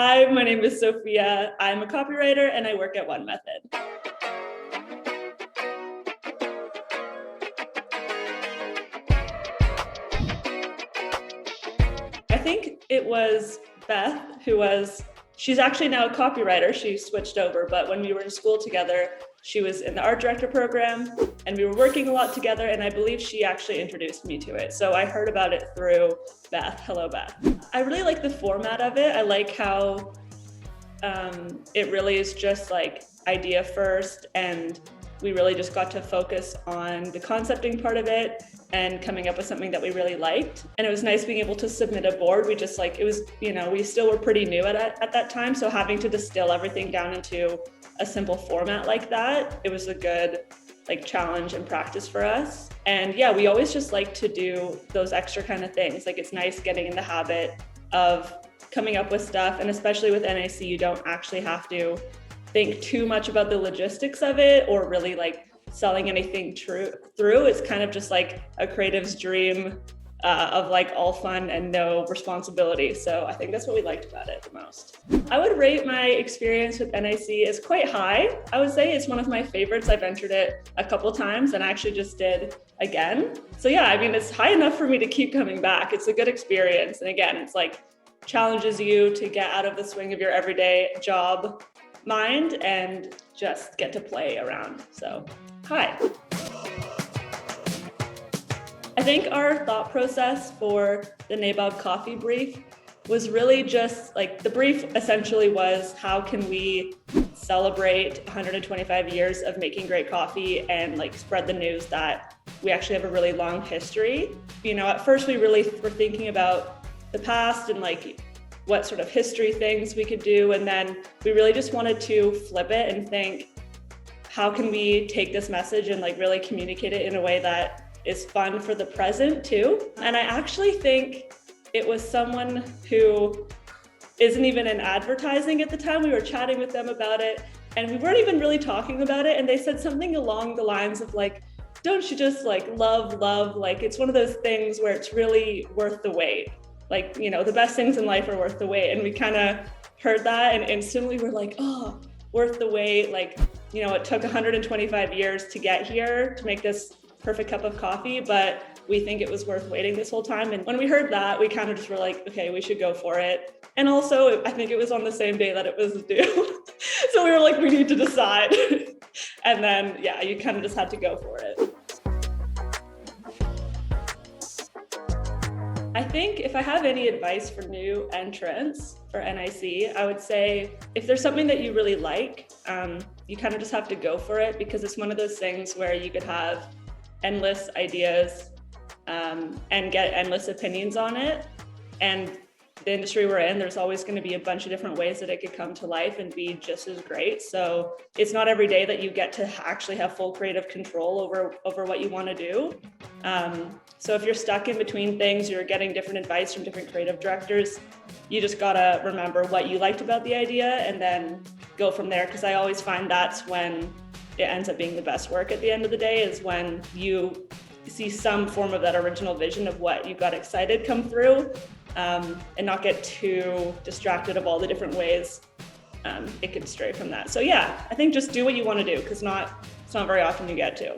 Hi, my name is Sophia. I'm a copywriter and I work at One Method. I think it was Beth she's actually now a copywriter. She switched over, but when we were in school together, she was in the art director program and we were working a lot together, and I believe she actually introduced me to it. So I heard about it through Beth. Hello, Beth. I really like the format of it. I like how it really is just like idea first, and we really just got to focus on the concepting part of it and coming up with something that we really liked. And it was nice being able to submit a board. We just it was, we still were pretty new at that time. So having to distill everything down into a simple format like that, it was a good challenge and practice for us. And yeah, we always just like to do those extra kind of things. It's nice getting in the habit of coming up with stuff. And especially with NAC, you don't actually have to think too much about the logistics of it or really selling anything through. It's kind of just a creative's dream of all fun and no responsibility. So I think that's what we liked about it the most. I would rate my experience with NAC as quite high. I would say it's one of my favorites. I've entered it a couple times and I actually just did again. So yeah, it's high enough for me to keep coming back. It's a good experience. And again, it's challenges you to get out of the swing of your everyday job mind and just get to play around. So, hi. I think our thought process for the Nabob coffee brief was really just the brief essentially was, how can we celebrate 125 years of making great coffee and spread the news that we actually have a really long history. At first we really were thinking about the past and what sort of history things we could do. And then we really just wanted to flip it and think, how can we take this message and really communicate it in a way that is fun for the present too? And I actually think it was someone who isn't even in advertising at the time. We were chatting with them about it and we weren't even really talking about it. And they said something along the lines of don't you just love, it's one of those things where it's really worth the wait. The best things in life are worth the wait. And we kind of heard that and instantly we're oh, worth the wait. It took 125 years to get here to make this perfect cup of coffee, but we think it was worth waiting this whole time. And when we heard that, we kind of just were okay, we should go for it. And also, I think it was on the same day that it was due. So we were we need to decide. And then, yeah, you kind of just had to go for it. I think if I have any advice for new entrants for NIC, I would say if there's something that you really like, you kind of just have to go for it, because it's one of those things where you could have endless ideas and get endless opinions on it. And the industry we're in, there's always going to be a bunch of different ways that it could come to life and be just as great. So it's not every day that you get to actually have full creative control over what you want to do. So if you're stuck in between things, you're getting different advice from different creative directors, you just gotta remember what you liked about the idea and then go from there. Because I always find that's when it ends up being the best work at the end of the day, is when you see some form of that original vision of what you got excited come through, and not get too distracted of all the different ways it could stray from that. So yeah, I think just do what you want to do, because it's not very often you get to.